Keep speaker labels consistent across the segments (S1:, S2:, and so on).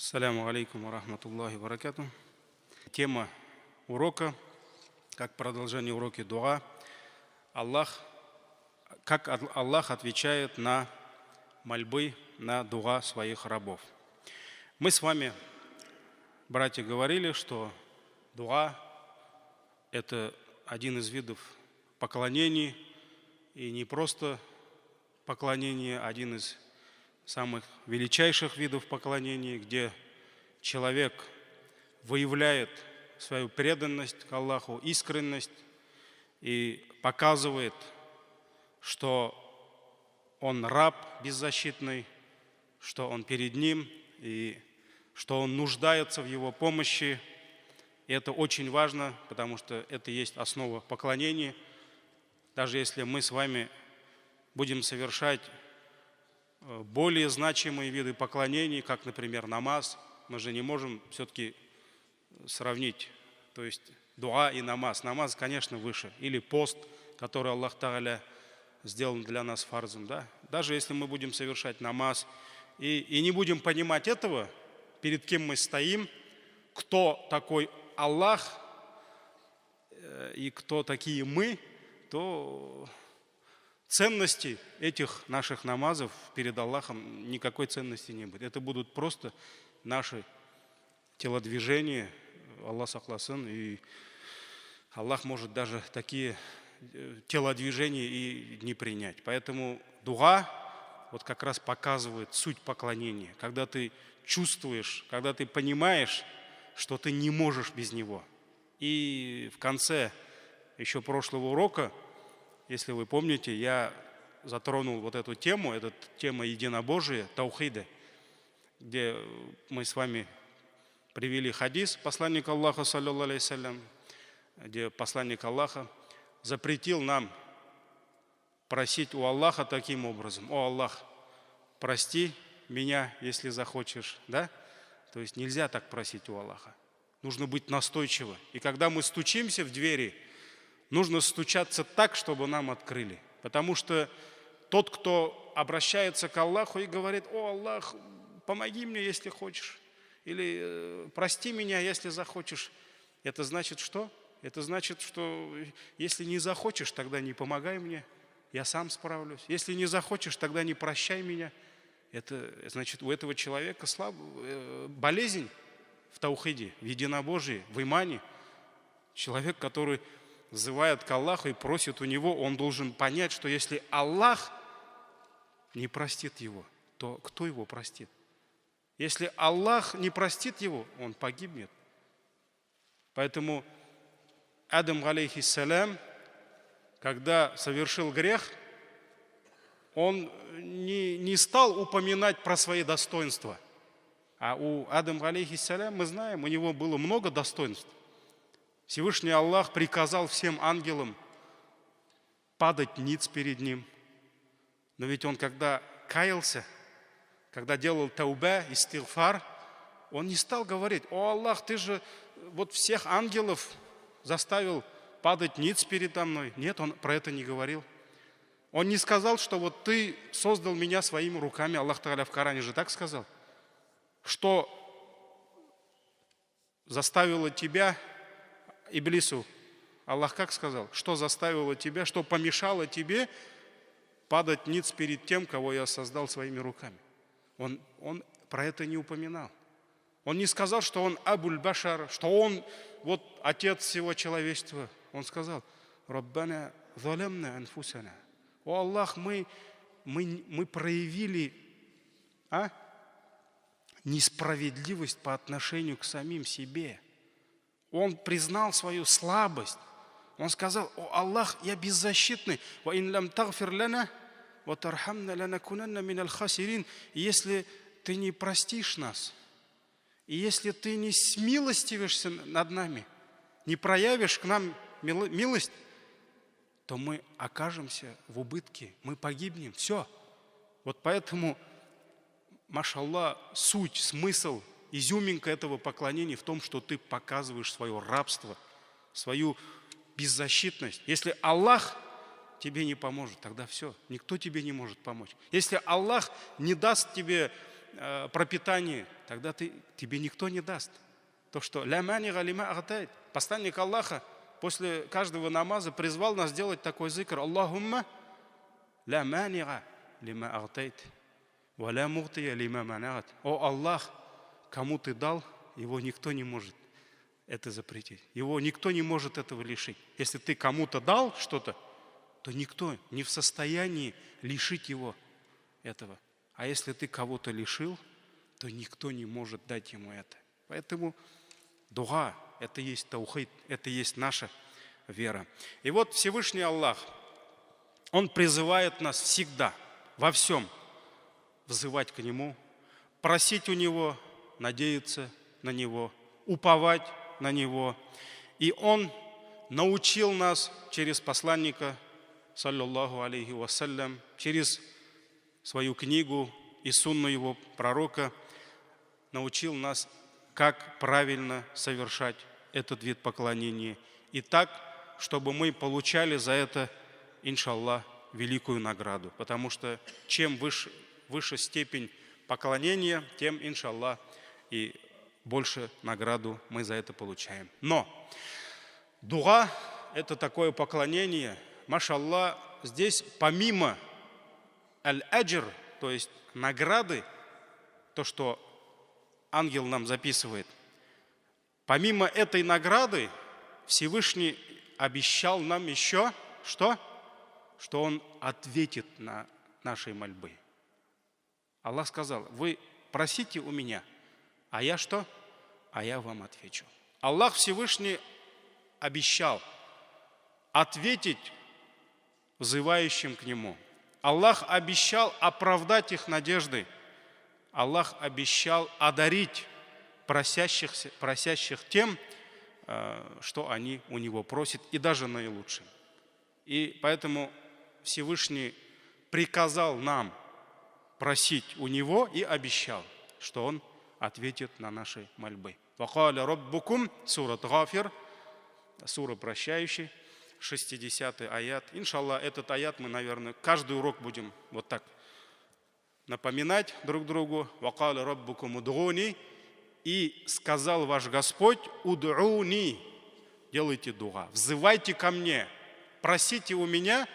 S1: Ассаляму алейкум ва рахматуллахи ва баракату. Тема урока, как продолжение урока дуа, как Аллах отвечает на мольбы, на дуа своих рабов. Мы с вами, братья, говорили, что дуа – это один из видов поклонений, и не просто поклонение, а один из самых величайших видов поклонения, где человек выявляет свою преданность к Аллаху, искренность и показывает, что он раб беззащитный, что он перед ним и что он нуждается в его помощи. И это очень важно, потому что это есть основа поклонения. Даже если мы с вами будем совершать более значимые виды поклонений, как, например, намаз, мы же не можем все-таки сравнить, то есть дуа и намаз. Намаз, конечно, выше. Или пост, который Аллах Тааля сделан для нас фарзом. Да? Даже если мы будем совершать намаз и не будем понимать этого, перед кем мы стоим, кто такой Аллах и кто такие мы, то ценности этих наших намазов перед Аллахом никакой ценности не будет. Это будут просто наши телодвижения, Аллах сохласын, и Аллах может даже такие телодвижения и не принять. Поэтому дуа вот как раз показывает суть поклонения, когда ты чувствуешь, когда ты понимаешь, что ты не можешь без него. И в конце еще прошлого урока, если вы помните, я затронул вот эту тему, тема единобожия, таухида, где мы с вами привели хадис посланника Аллаха, саллаллаху алейхи салям, где посланник Аллаха запретил нам просить у Аллаха таким образом: «О Аллах, прости меня, если захочешь». Да? То есть нельзя так просить у Аллаха. Нужно быть настойчиво. И когда мы стучимся в двери, нужно стучаться так, чтобы нам открыли. Потому что тот, кто обращается к Аллаху и говорит: «О Аллах, помоги мне, если хочешь», или «прости меня, если захочешь», это значит что? Это значит, что если не захочешь, тогда не помогай мне, я сам справлюсь. Если не захочешь, тогда не прощай меня. Это значит, у этого человека болезнь в таухиде, в единобожии, в имане. Человек, который взывает к Аллаху и просит у него, он должен понять, что если Аллах не простит его, то кто его простит? Если Аллах не простит его, он погибнет. Поэтому Адам, алейхиссалям, когда совершил грех, он не стал упоминать про свои достоинства. А у Адама, алейхиссалям, мы знаем, у него было много достоинств. Всевышний Аллах приказал всем ангелам падать ниц перед ним. Но ведь он, когда каялся, когда делал таубе, истигфар, он не стал говорить: «О Аллах, ты же вот всех ангелов заставил падать ниц передо мной». Нет, он про это не говорил. Он не сказал, что вот ты создал меня своими руками. Аллах Тааля в Коране же так сказал. Что заставило тебя, Иблису, Аллах как сказал? Что заставило тебя, что помешало тебе падать ниц перед тем, кого я создал своими руками? Он про это не упоминал. Он не сказал, что он Абуль-Башар, что он вот отец всего человечества. Он сказал: «Раббана залямна анфусана». О Аллах, мы проявили несправедливость по отношению к самим себе. Он признал свою слабость. Он сказал: «О Аллах, я беззащитный. Ва ин лам тагфир лана ва тархамна ланакунанна миналь хасирин». И если ты не простишь нас, и если ты не смилостивишься над нами, не проявишь к нам милость, то мы окажемся в убытке, мы погибнем. Все. Вот поэтому, машаллах, суть, смысл, изюминка этого поклонения в том, что ты показываешь свое рабство, свою беззащитность. Если Аллах тебе не поможет, тогда все, никто тебе не может помочь. Если Аллах не даст тебе пропитании, тогда тебе никто не даст. То, что «ля манига лима агдайт». Посланник Аллаха после каждого намаза призвал нас делать такой зикр: «Аллахумма ля манига лима агдайт, ва ля мугтия лима манагат». О Аллах, кому ты дал, его никто не может это запретить. Его никто не может этого лишить. Если ты кому-то дал что-то, то никто не в состоянии лишить его этого. А если ты кого-то лишил, то никто не может дать ему это. Поэтому дуа – это есть таухид, это есть наша вера. И вот Всевышний Аллах, Он призывает нас всегда, во всем, взывать к Нему, просить у Него, надеяться на Него, уповать на Него. И Он научил нас через посланника, саллаллаху алейхи вассалям, через свою книгу и сунну Его пророка, научил нас, как правильно совершать этот вид поклонения. И так, чтобы мы получали за это, иншаллах, великую награду. Потому что чем выше степень поклонения, тем, иншаллах, и больше награду мы за это получаем. Но дуа – это такое поклонение, машаллах, здесь помимо аль-аджр, то есть награды, то, что ангел нам записывает, помимо этой награды Всевышний обещал нам еще что? Что Он ответит на наши мольбы. Аллах сказал: вы просите у меня, а я что? А я вам отвечу. Аллах Всевышний обещал ответить взывающим к Нему. Аллах обещал оправдать их надежды. Аллах обещал одарить просящих тем, что они у Него просят, и даже наилучшим. И поэтому Всевышний приказал нам просить у Него и обещал, что Он ответит на наши мольбы. «Вакаля раббукум» сура Гафир, сура прощающий, 60-й аят. Иншаллах, этот аят мы, наверное, каждый урок будем вот так напоминать друг другу. «Вакаля раббукум уд'уни», и сказал ваш Господь: «Уд'уни», делайте дуа, взывайте ко мне, просите у меня,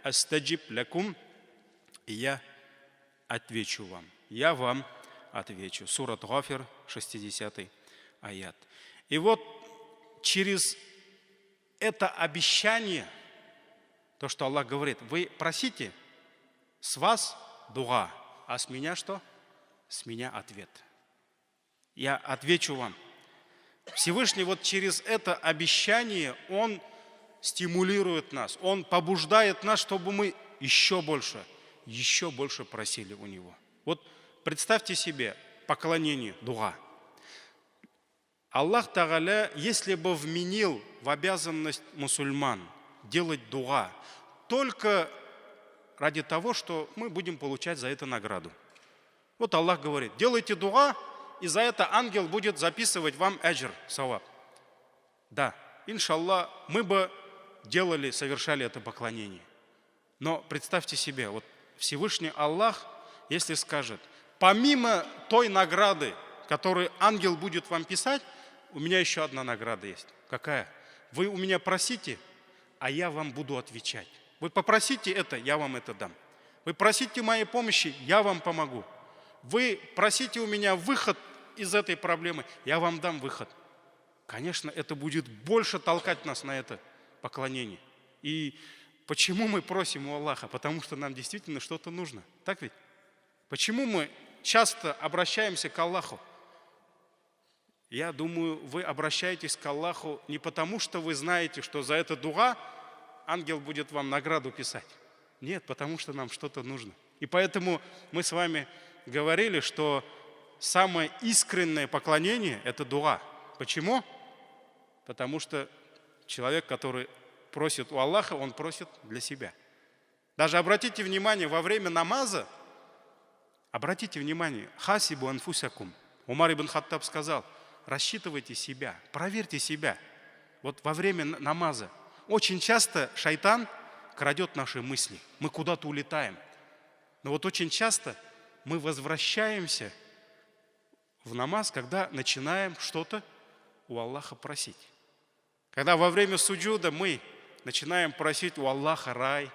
S1: астаджиб лякум, и я отвечу вам. Я вам отвечу. Сура Гафир, 60-й аят. И вот через это обещание, то, что Аллах говорит: вы просите, с вас дуа, а с меня что? С меня ответ. Я отвечу вам. Всевышний вот через это обещание Он стимулирует нас, Он побуждает нас, чтобы мы еще больше просили у Него. Вот представьте себе поклонение, дуа. Аллах Тааля, если бы вменил в обязанность мусульман делать дуа только ради того, что мы будем получать за это награду. Вот Аллах говорит: делайте дуа, и за это ангел будет записывать вам аджр, саваб. Да, иншаллах, мы бы совершали это поклонение. Но представьте себе, вот Всевышний Аллах, если скажет: помимо той награды, которую ангел будет вам писать, у меня еще одна награда есть. Какая? Вы у меня просите, а я вам буду отвечать. Вы попросите это, я вам это дам. Вы просите моей помощи, я вам помогу. Вы просите у меня выход из этой проблемы, я вам дам выход. Конечно, это будет больше толкать нас на это поклонение. И почему мы просим у Аллаха? Потому что нам действительно что-то нужно. Так ведь? Почему мы часто обращаемся к Аллаху? Я думаю, вы обращаетесь к Аллаху не потому, что вы знаете, что за это дуа ангел будет вам награду писать. Нет, потому что нам что-то нужно. И поэтому мы с вами говорили, что самое искреннее поклонение – это дуа. Почему? Потому что человек, который просит у Аллаха, он просит для себя. Даже обратите внимание, во время намаза, обратите внимание, хасибу анфусякум. Умар ибн Хаттаб сказал: рассчитывайте себя, проверьте себя. Вот во время намаза очень часто шайтан крадет наши мысли. Мы куда-то улетаем. Но вот очень часто мы возвращаемся в намаз, когда начинаем что-то у Аллаха просить. Когда во время суджуда мы начинаем просить у Аллаха рай,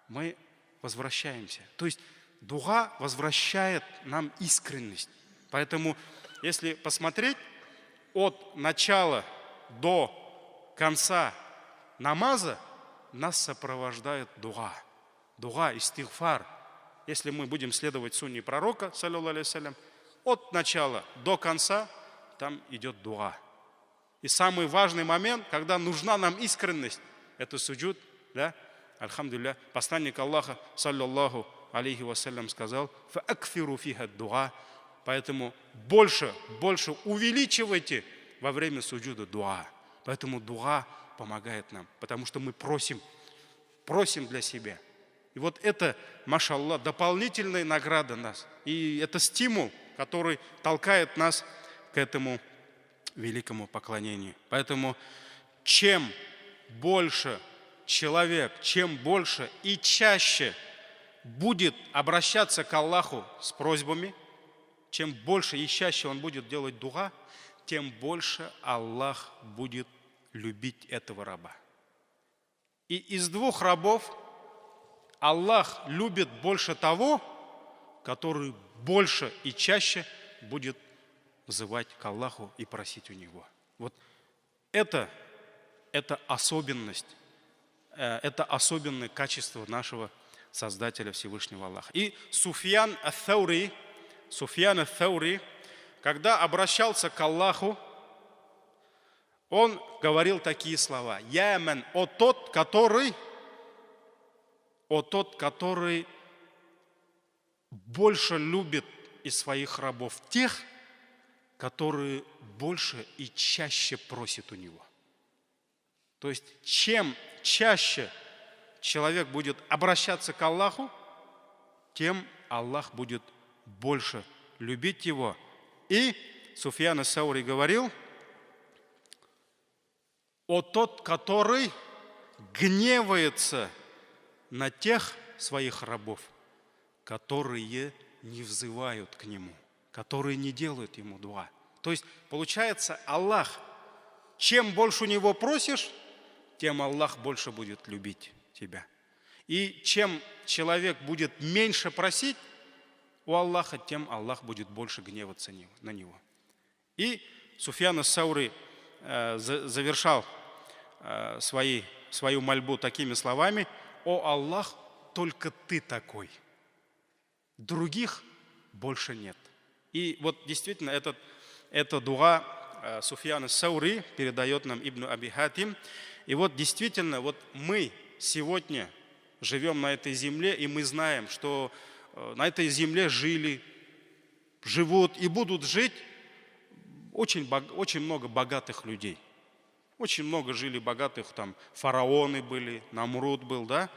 S1: мы возвращаемся. То есть дуга возвращает нам искренность. Поэтому, если посмотреть от начала до конца намаза, нас сопровождает дуга. Дуга, истигфар. Если мы будем следовать сунне пророка, саллаллаху алейхи вассалям, от начала до конца там идет дуга. И самый важный момент, когда нужна нам искренность, это суджуд, да? Альхамдулилля, посланник Аллаха, саллаллаху алейхи вассалям, сказал: «Фаакфиру фиха дуа». Поэтому больше увеличивайте во время суджуда дуа. Поэтому дуа помогает нам, потому что мы просим для себя. И вот это, машаллах, дополнительная награда нас. И это стимул, который толкает нас к этому великому поклонению. Поэтому чем больше человек, чем больше и чаще будет обращаться к Аллаху с просьбами, чем больше и чаще он будет делать дуа, тем больше Аллах будет любить этого раба. И из двух рабов Аллах любит больше того, который больше и чаще будет взывать к Аллаху и просить у Него. Вот это особенность, это особенное качество нашего Создателя Всевышнего Аллаха. И Суфьян ат-Таури, когда обращался к Аллаху, он говорил такие слова: «Яман, о тот, который больше любит из своих рабов тех, которые больше и чаще просят у него». То есть, чем чаще человек будет обращаться к Аллаху, тем Аллах будет больше любить его. И Суфьян ат-Таури говорил: «О тот, который гневается на тех своих рабов, которые не взывают к нему, которые не делают ему дуа». То есть, получается, Аллах, чем больше у него просишь, тем Аллах больше будет любить тебя. И чем человек будет меньше просить у Аллаха, тем Аллах будет больше гневаться на него. И Суфьян ат-Таури завершал свою мольбу такими словами: «О Аллах, только Ты такой, других больше нет». И вот действительно это дуа Суфьян ат-Таури передает нам Ибн Аби Хатим. И вот действительно, вот мы сегодня живем на этой земле, и мы знаем, что на этой земле жили, живут и будут жить очень много богатых людей. Очень много жили богатых, там фараоны были, Намруд был, да,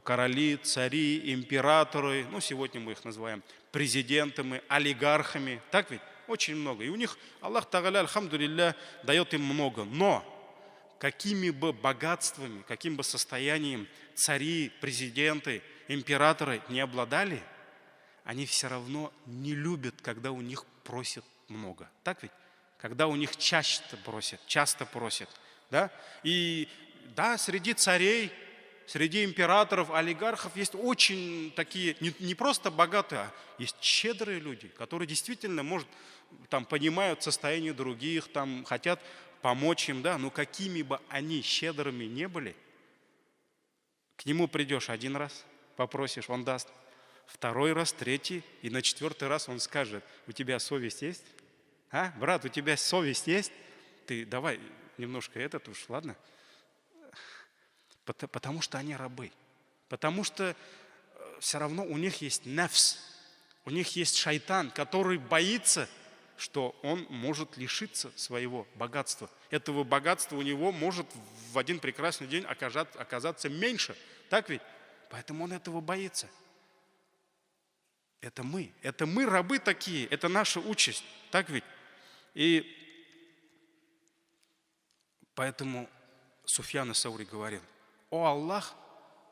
S1: короли, цари, императоры, ну сегодня мы их называем президентами, олигархами, так ведь? Очень много. И у них Аллах Тааля, альхамдулилля, дает им много. Но какими бы богатствами, каким бы состоянием цари, президенты, императоры не обладали, они все равно не любят, когда у них просят много. Так ведь? Когда у них часто просят. Да? И да, среди царей, среди императоров, олигархов есть очень такие, не просто богатые, а есть щедрые люди, которые действительно, может, там, понимают состояние других, там, хотят помочь им, да, но какими бы они щедрыми не были, к нему придешь один раз, попросишь, он даст, второй раз, третий, и на четвертый раз он скажет: у тебя совесть есть? А, брат, у тебя совесть есть? Ты давай немножко этот уж, ладно? Потому что они рабы. Потому что все равно у них есть нафс, у них есть шайтан, который боится, что он может лишиться своего богатства. Этого богатства у него может в один прекрасный день оказаться меньше. Так ведь? Поэтому он этого боится. Это мы рабы такие, это наша участь. Так ведь? И поэтому Суфьян ат-Таури говорил: «О Аллах,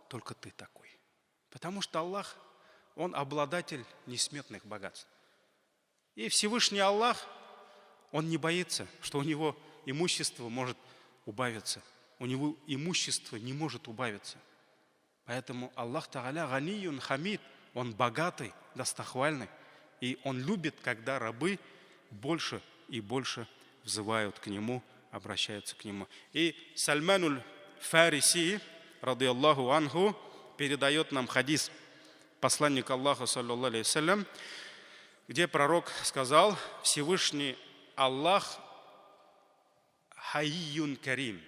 S1: только Ты такой». Потому что Аллах, Он обладатель несметных богатств. И Всевышний Аллах, Он не боится, что у него имущество может убавиться. У него имущество не может убавиться. Поэтому Аллах Тааля ганиюн хамид, Он богатый, достохвальный. И Он любит, когда рабы больше и больше взывают к Нему, обращаются к Нему. И Сальмануль Фариси, ради Аллаху анху, передает нам хадис посланника Аллаха, саллаллаху алейхи вассалям, где пророк сказал: Всевышний Аллах хайюн карим,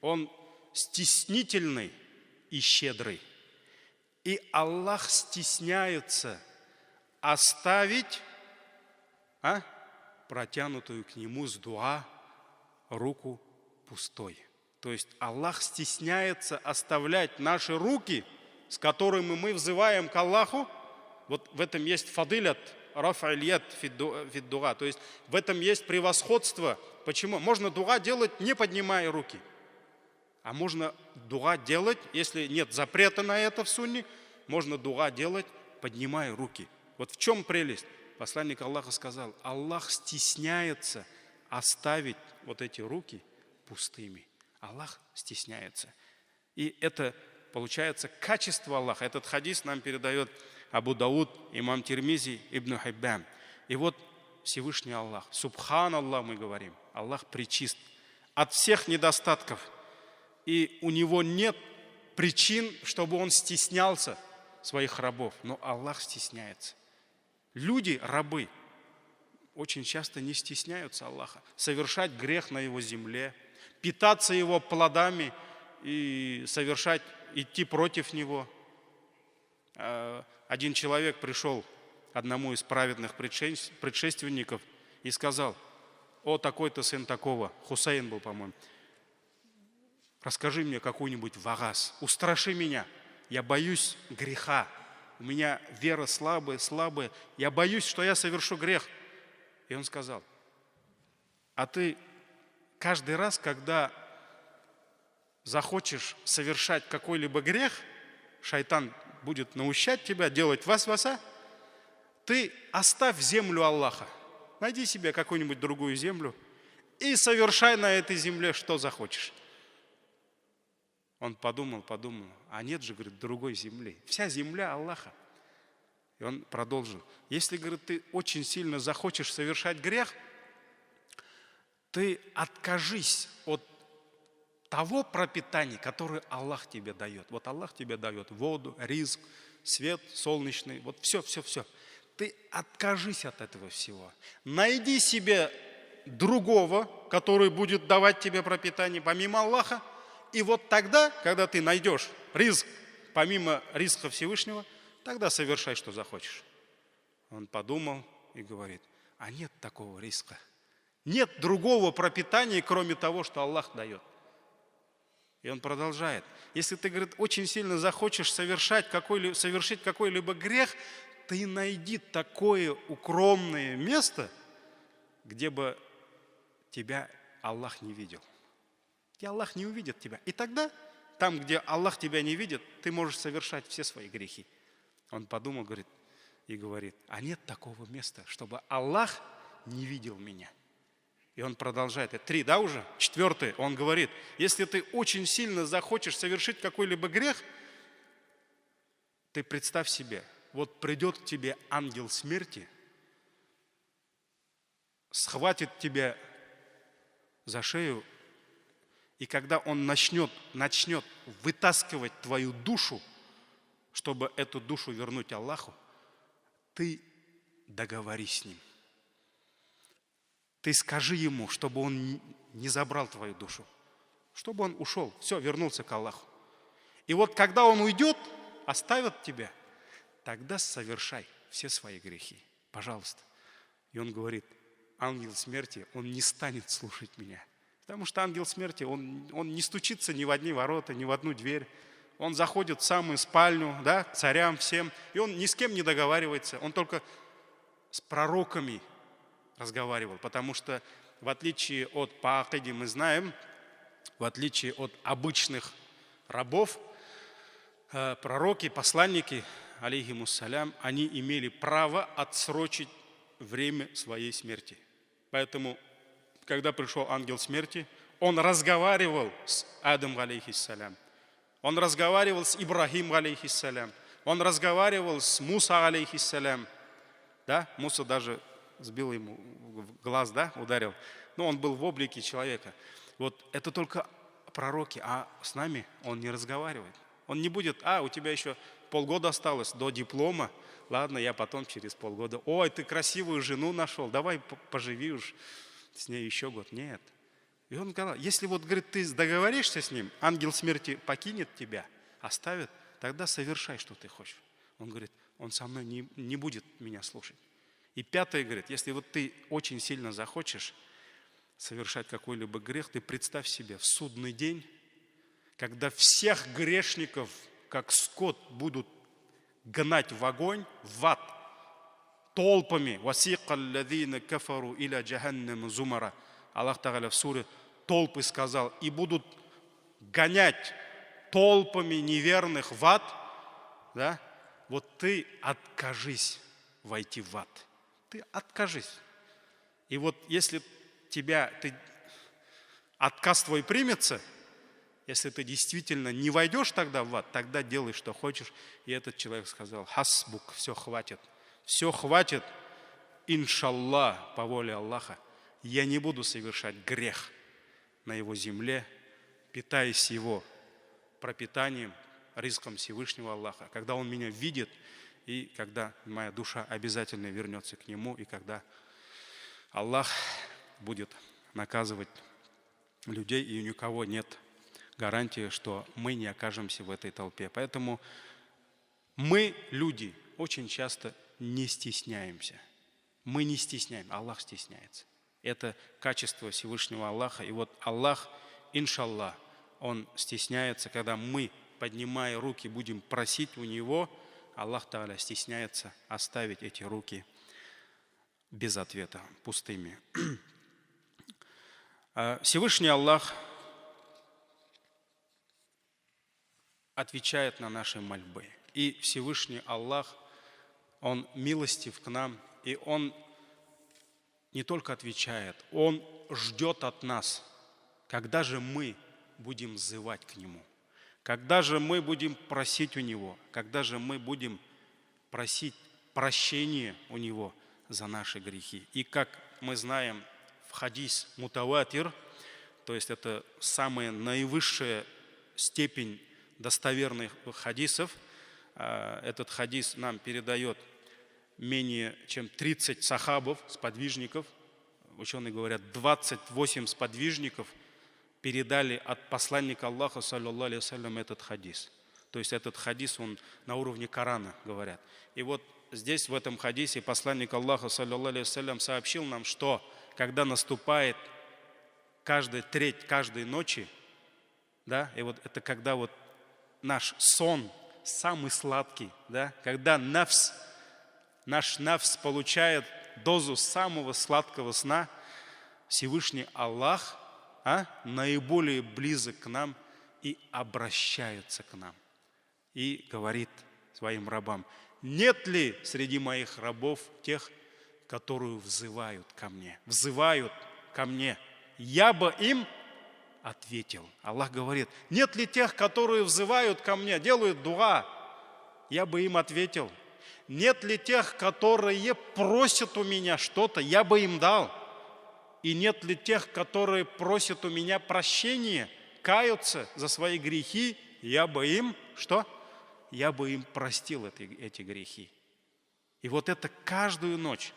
S1: Он стеснительный и щедрый. И Аллах стесняется оставить протянутую к Нему с дуа руку пустой. То есть Аллах стесняется оставлять наши руки, с которыми мы взываем к Аллаху. Вот в этом есть фадилят, раф'аль яд фид дуа. То есть в этом есть превосходство. Почему? Можно дуа делать, не поднимая руки. А можно дуа делать, если нет запрета на это в сунне, можно дуа делать, поднимая руки. Вот в чем прелесть? Посланник Аллаха сказал: Аллах стесняется оставить вот эти руки пустыми. Аллах стесняется. И это получается качество Аллаха. Этот хадис нам передает Абу Дауд, имам Тирмизи, Ибн Хиббан. И вот Всевышний Аллах, Субхан Аллах мы говорим, Аллах пречист от всех недостатков. И у Него нет причин, чтобы Он стеснялся своих рабов. Но Аллах стесняется. Люди, рабы, очень часто не стесняются Аллаха. Совершать грех на Его земле, питаться Его плодами и идти против Него. Один человек пришел к одному из праведных предшественников и сказал: о, такой-то сын такого, Хусейн был, по-моему, расскажи мне какой-нибудь вагаз, устраши меня, я боюсь греха, у меня вера слабая, я боюсь, что я совершу грех. И он сказал: а ты каждый раз, когда захочешь совершать какой-либо грех, шайтан будет наущать тебя делать васваса, ты оставь землю Аллаха, найди себе какую-нибудь другую землю и совершай на этой земле, что захочешь. Он подумал, а нет же, говорит, другой земли. Вся земля Аллаха. И он продолжил: если, говорит, ты очень сильно захочешь совершать грех, ты откажись от того пропитания, которое Аллах тебе дает. Вот Аллах тебе дает воду, ризк, свет солнечный, вот все. Ты откажись от этого всего. Найди себе другого, который будет давать тебе пропитание помимо Аллаха. И вот тогда, когда ты найдешь ризк помимо ризка Всевышнего, тогда совершай, что захочешь. Он подумал и говорит: а нет такого риска. Нет другого пропитания, кроме того, что Аллах дает. И он продолжает: если ты, говорит, очень сильно захочешь совершить какой-либо грех, ты найди такое укромное место, где бы тебя Аллах не видел. И Аллах не увидит тебя. И тогда, там, где Аллах тебя не видит, ты можешь совершать все свои грехи. Он подумал, говорит: а нет такого места, чтобы Аллах не видел меня. И он продолжает. Это 3, да, уже? 4. Он говорит: если ты очень сильно захочешь совершить какой-либо грех, ты представь себе, вот придет к тебе ангел смерти, схватит тебя за шею, и когда он начнет вытаскивать твою душу, чтобы эту душу вернуть Аллаху, ты договорись с ним. Ты скажи ему, чтобы он не забрал твою душу, чтобы он ушел, все, вернулся к Аллаху. И вот когда он уйдет, оставит тебя, тогда совершай все свои грехи, пожалуйста. И он говорит: ангел смерти, он не станет слушать меня. Потому что ангел смерти, он не стучится ни в одни ворота, ни в одну дверь. Он заходит в самую спальню, да, к царям всем, и он ни с кем не договаривается. Он только с пророками разговаривал, потому что в отличие от Паакиди, мы знаем, в отличие от обычных рабов, пророки, посланники, алейхимуссалям, они имели право отсрочить время своей смерти. Поэтому, когда пришел ангел смерти, он разговаривал с Адамом, алейхиссалям. Он разговаривал с Ибрахимом, алейхиссалям. Он разговаривал с Муса, алейхиссалям. Да? Муса даже сбил ему в глаз, да? Ударил. Но он был в облике человека. Вот это только пророки, а с нами он не разговаривает. Он не будет, у тебя еще полгода осталось до диплома. Ладно, я потом через полгода. Ой, ты красивую жену нашел, давай поживи уж с ней еще год. Нет. И он сказал, если вот, говорит, ты договоришься с ним, ангел смерти покинет тебя, оставит, тогда совершай, что ты хочешь. Он говорит, он со мной не будет меня слушать. И пятое, говорит, если вот ты очень сильно захочешь совершать какой-либо грех, ты представь себе в судный день, когда всех грешников, как скот, будут гнать в огонь, в ад, толпами. «Васиqa аллазина кафару иля джаханнама зумара». Аллах Тааля в суре толпы сказал, и будут гонять толпами неверных в ад, да? Вот ты откажись войти в ад. Ты откажись. И вот если отказ твой примется, если ты действительно не войдешь тогда в ад, тогда делай, что хочешь. И этот человек сказал, хасбук, все хватит. Все хватит, иншаллах, по воле Аллаха. Я не буду совершать грех на его земле, питаясь его пропитанием, ризком Всевышнего Аллаха. Когда он меня видит, и когда моя душа обязательно вернется к нему, и когда Аллах будет наказывать людей, и у никого нет гарантии, что мы не окажемся в этой толпе. Поэтому мы, люди, очень часто не стесняемся. Мы не стесняем, Аллах стесняется. Это качество Всевышнего Аллаха. И вот Аллах, иншаллах, Он стесняется, когда мы, поднимая руки, будем просить у Него, Аллах Тааля стесняется оставить эти руки без ответа, пустыми. Всевышний Аллах отвечает на наши мольбы. И Всевышний Аллах, Он милостив к нам, и Он не только отвечает, Он ждет от нас, когда же мы будем взывать к Нему, когда же мы будем просить у Него, когда же мы будем просить прощения у Него за наши грехи. И как мы знаем в хадис мутаватир, то есть это самая наивысшая степень достоверных хадисов, этот хадис нам передает менее чем 30 сахабов, сподвижников. Ученые говорят, 28 сподвижников передали от посланника Аллаха, саллаллаху алейхи вассалям, этот хадис. То есть этот хадис, он на уровне Корана, говорят. И вот здесь, в этом хадисе, посланник Аллаха, саллаллаху алейхи вассалям, сообщил нам, что когда наступает каждая треть каждой ночи, да, и вот это когда вот наш сон самый сладкий, да, когда наш нафс получает дозу самого сладкого сна, Всевышний Аллах наиболее близок к нам и обращается к нам. И говорит своим рабам, нет ли среди моих рабов тех, которые взывают ко мне? Взывают ко мне. Я бы им ответил. Аллах говорит, нет ли тех, которые взывают ко мне, делают дуа? Я бы им ответил. Нет ли тех, которые просят у меня что-то, я бы им дал. И нет ли тех, которые просят у меня прощения, каются за свои грехи, я бы им, что? Я бы им простил эти грехи. И вот это каждую ночь,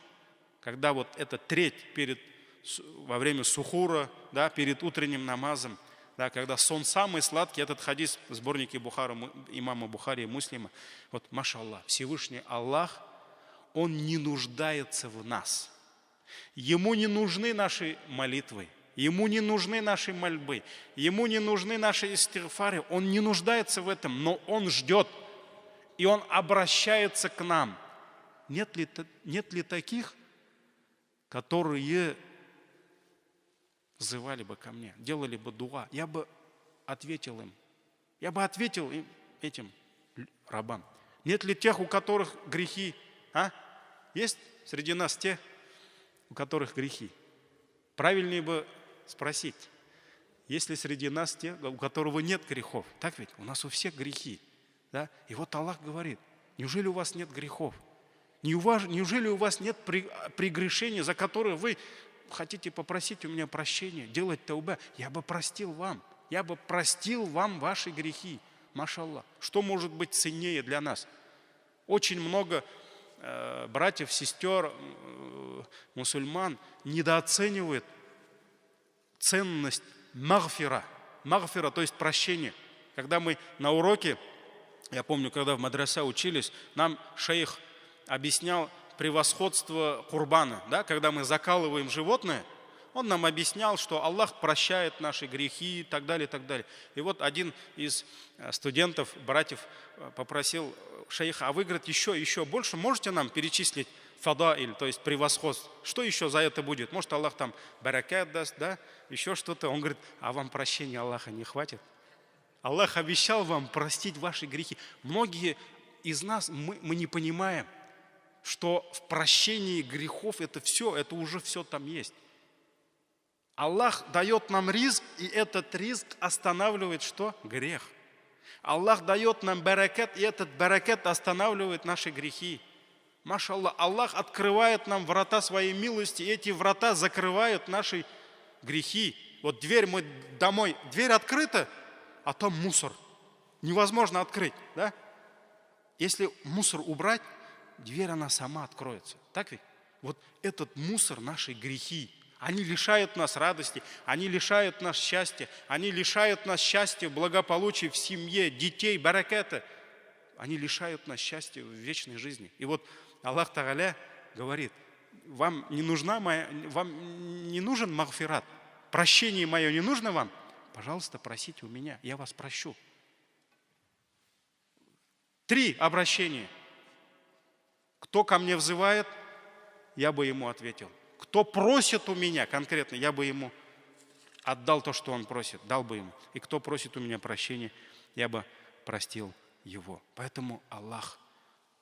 S1: когда вот эта треть во время сухура, да, перед утренним намазом, да, когда сон самый сладкий, этот хадис в сборнике имама Бухари и Муслима, вот, машаллах, Всевышний Аллах, Он не нуждается в нас. Ему не нужны наши молитвы, Ему не нужны наши мольбы, Ему не нужны наши истигфары, Он не нуждается в этом, но Он ждет, и Он обращается к нам. Нет ли таких, которые взывали бы ко мне, делали бы дуа, я бы ответил им. Я бы ответил им, этим рабам. Нет ли тех, у которых грехи? Есть среди нас те, у которых грехи. Правильнее бы спросить, есть ли среди нас те, у которого нет грехов? Так ведь? У нас у всех грехи. Да? И вот Аллах говорит, неужели у вас нет грехов? Неужели у вас нет прегрешений, за которые вы хотите попросить у меня прощения, делать таубе? Я бы простил вам. Я бы простил вам ваши грехи. Машаллах. Что может быть ценнее для нас? Очень много братьев, сестер, мусульман недооценивают ценность магфира. Магфира, то есть прощение. Когда мы на уроке, я помню, когда в мадресе учились, нам шейх объяснял превосходство курбана. Да? Когда мы закалываем животное, он нам объяснял, что Аллах прощает наши грехи и так далее, и так далее. И вот один из студентов, братьев попросил шейха, а вы, говорит, еще больше можете нам перечислить фадаиль, то есть превосходство? Что еще за это будет? Может, Аллах там баракат даст, да? Еще что-то. Он говорит, а вам прощения Аллаха не хватит? Аллах обещал вам простить ваши грехи. Многие из нас, мы не понимаем, что в прощении грехов это уже все там есть. Аллах дает нам ризк, и этот ризк останавливает что? Грех. Аллах дает нам баракат, и этот баракат останавливает наши грехи. Машаллах, Аллах открывает нам врата своей милости, и эти врата закрывают наши грехи. Вот дверь мой домой, дверь открыта, а там мусор. Невозможно открыть, да? Если мусор убрать, дверь она сама откроется. Так ведь? Вот этот мусор, наши грехи, они лишают нас радости, они лишают нас счастья, они лишают нас счастья, благополучия в семье, детей, бараката. Они лишают нас счастья в вечной жизни. И вот Аллах Тааля говорит, вам не нужен магфират, прощение мое не нужно вам? Пожалуйста, просите у меня, я вас прощу. 3 обращения. Кто ко мне взывает, я бы ему ответил. Кто просит у меня конкретно, я бы ему отдал то, что он просит, дал бы ему. И кто просит у меня прощения, я бы простил его. Поэтому Аллах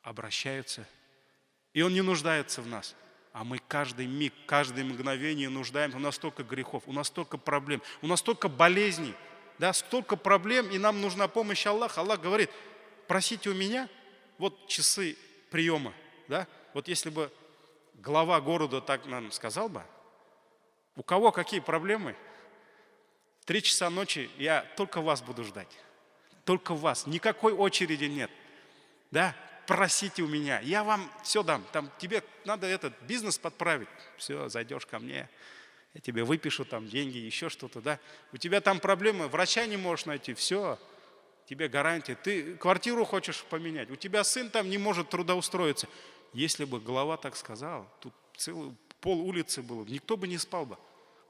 S1: обращается, и Он не нуждается в нас. А мы каждый миг, каждое мгновение нуждаемся. У нас столько грехов, у нас столько проблем, у нас столько болезней, да, столько проблем, и нам нужна помощь Аллаха. Аллах говорит, просите у меня, вот часы приема, да, вот если бы глава города так нам сказал бы, у кого какие проблемы, 3 часа ночи я только вас буду ждать. Только вас. Никакой очереди нет. Да? Просите у меня. Я вам все дам. Там тебе надо этот бизнес подправить. Все, зайдешь ко мне. Я тебе выпишу там деньги, еще что-то. Да? У тебя там проблемы, врача не можешь найти. Все. Тебе гарантия. Ты квартиру хочешь поменять. У тебя сын там не может трудоустроиться. Если бы глава так сказал, тут целый пол улицы было, никто бы не спал бы.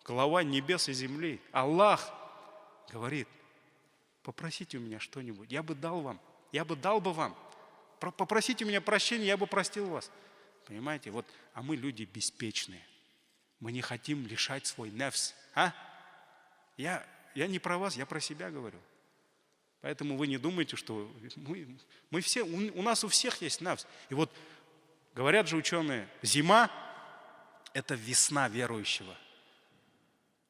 S1: Глава небес и земли. Аллах говорит, попросите у меня что-нибудь, я бы дал вам, я бы дал бы вам. Попросите у меня прощения, я бы простил вас. Понимаете, вот, а мы люди беспечные. Мы не хотим лишать свой нефс. А? Я не про вас, я про себя говорю. Поэтому вы не думайте, что мы все, у нас у всех есть нефс. И вот говорят же ученые, зима – это весна верующего.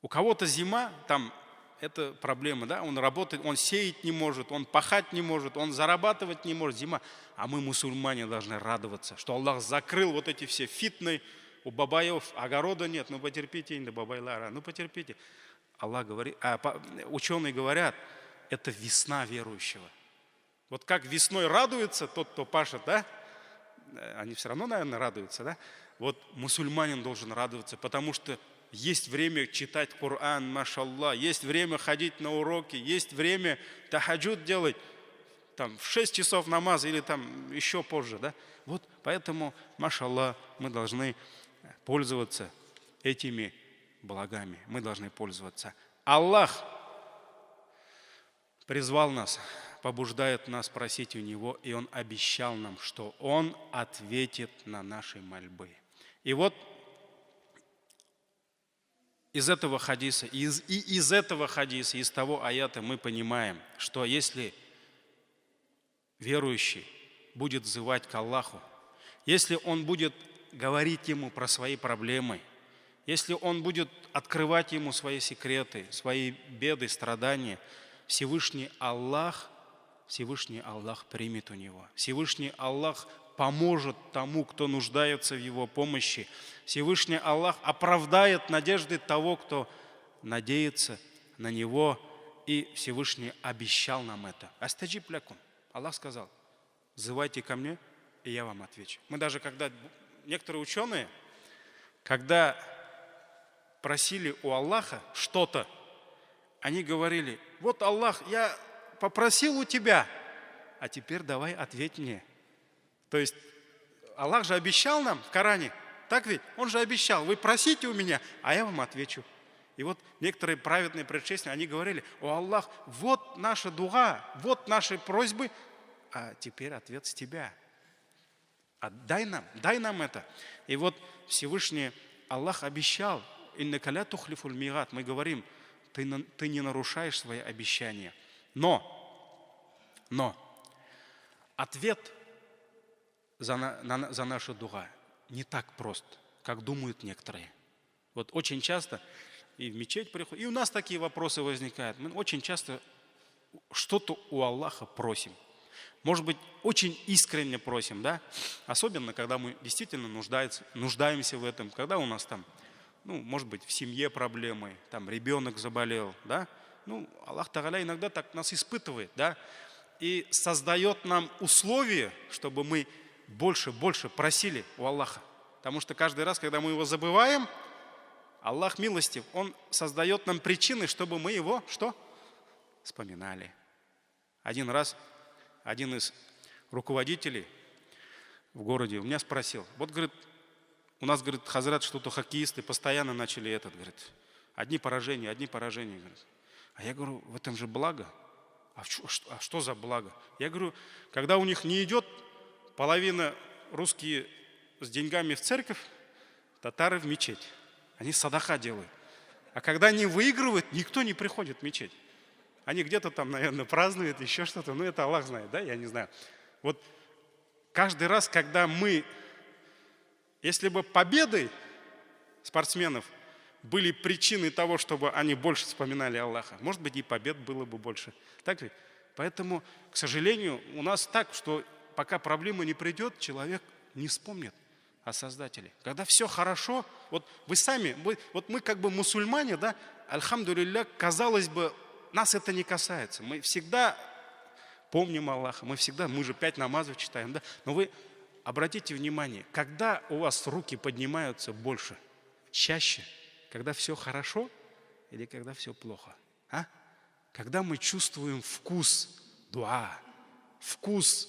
S1: У кого-то зима, там, это проблема, да, он работает, он сеять не может, он пахать не может, он зарабатывать не может, зима. А мы, мусульмане, должны радоваться, что Аллах закрыл вот эти все фитны, у бабаев огорода нет, ну потерпите, инда бабайлара, ну потерпите. Аллах говорит, ученые говорят, это весна верующего. Вот как весной радуется тот, кто пашет, да, они все равно, наверное, радуются, да? Вот мусульманин должен радоваться, потому что есть время читать Коран, машаллах, есть время ходить на уроки, есть время тахаджуд делать, там, в 6 часов намаз или там еще позже, да? Вот поэтому, машаллах, мы должны пользоваться этими благами, мы должны пользоваться. Аллах призвал нас, побуждает нас просить у Него, и Он обещал нам, что Он ответит на наши мольбы. И вот из этого хадиса, из того аята мы понимаем, что если верующий будет взывать к Аллаху, если он будет говорить Ему про свои проблемы, если он будет открывать ему свои секреты, свои беды, страдания, Всевышний Аллах примет у него. Всевышний Аллах поможет тому, кто нуждается в его помощи. Всевышний Аллах оправдает надежды того, кто надеется на него. И Всевышний обещал нам это. Астаджиб лякум. Аллах сказал: «Взывайте ко мне, и я вам отвечу». Мы даже когда, некоторые ученые, когда просили у Аллаха что-то, они говорили: вот Аллах, я попросил у тебя, а теперь давай ответь мне. То есть Аллах же обещал нам в Коране, так ведь? Он же обещал: вы просите у меня, а я вам отвечу. И вот некоторые праведные предшественники, они говорили: о Аллах, вот наша дуа, вот наши просьбы, а теперь ответ с тебя. Дай нам это. И вот Всевышний Аллах обещал: иннака ля тухлифуль ми'ад. Мы говорим: ты не нарушаешь свои обещания. Но ответ за нашу дуа не так прост, как думают некоторые. Вот очень часто и в мечеть приходят, и у нас такие вопросы возникают. Мы очень часто что-то у Аллаха просим. Может быть, очень искренне просим, да? Особенно, когда мы действительно нуждаемся в этом, когда у нас там, может быть, в семье проблемы, там ребенок заболел, да? Аллах Тааля иногда так нас испытывает, да? И создает нам условия, чтобы мы больше просили у Аллаха. Потому что каждый раз, когда мы его забываем, Аллах милостив, Он создает нам причины, чтобы мы его что? Вспоминали. Один раз один из руководителей в городе у меня спросил: вот, говорит, у нас, говорит, хазрат, что-то хоккеисты постоянно начали говорит, одни поражения, говорит. А я говорю: в этом же благо. А что за благо? Я говорю: когда у них не идет половина русские с деньгами в церковь, татары в мечеть. Они садаха делают. А когда они выигрывают, никто не приходит в мечеть. Они где-то там, наверное, празднуют, еще что-то. Это Аллах знает, да? Я не знаю. Вот каждый раз, когда если бы победы спортсменов были причиной того, чтобы они больше вспоминали Аллаха, может быть, и побед было бы больше. Так ведь? Поэтому, к сожалению, у нас так, что пока проблема не придет, человек не вспомнит о Создателе. Когда все хорошо, вот вы сами, вот мы как бы мусульмане, да, альхамдулилля, казалось бы, нас это не касается. Мы всегда помним Аллаха, мы же 5 намазов читаем, да. Но вы обратите внимание, когда у вас руки поднимаются больше, чаще, когда все хорошо или когда все плохо? Когда мы чувствуем вкус дуа, вкус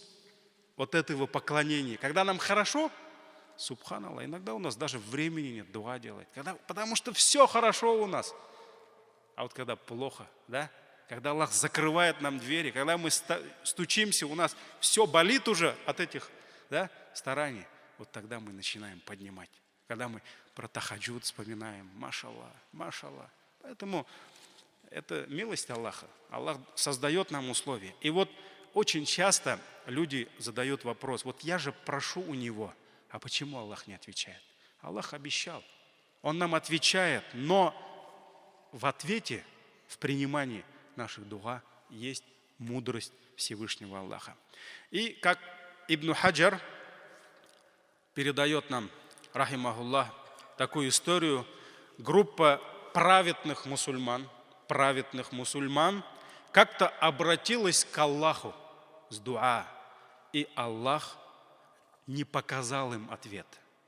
S1: вот этого поклонения. Когда нам хорошо, субханаллах, иногда у нас даже времени нет дуа делать. Потому что все хорошо у нас. А вот когда плохо, да? Когда Аллах закрывает нам двери, когда мы стучимся, у нас все болит уже от этих, да, стараний, вот тогда мы начинаем поднимать. Когда мы про тахаджуд вспоминаем, машаллах. Поэтому это милость Аллаха. Аллах создает нам условия. И вот очень часто люди задают вопрос: вот я же прошу у Него, а почему Аллах не отвечает? Аллах обещал. Он нам отвечает, но в ответе, в принимании наших дуа есть мудрость Всевышнего Аллаха. И как Ибн Хаджар передает нам, рахимахуллах, такую историю: группа праведных мусульман как-то обратилась к Аллаху с дуа, и Аллах не показал им ответ.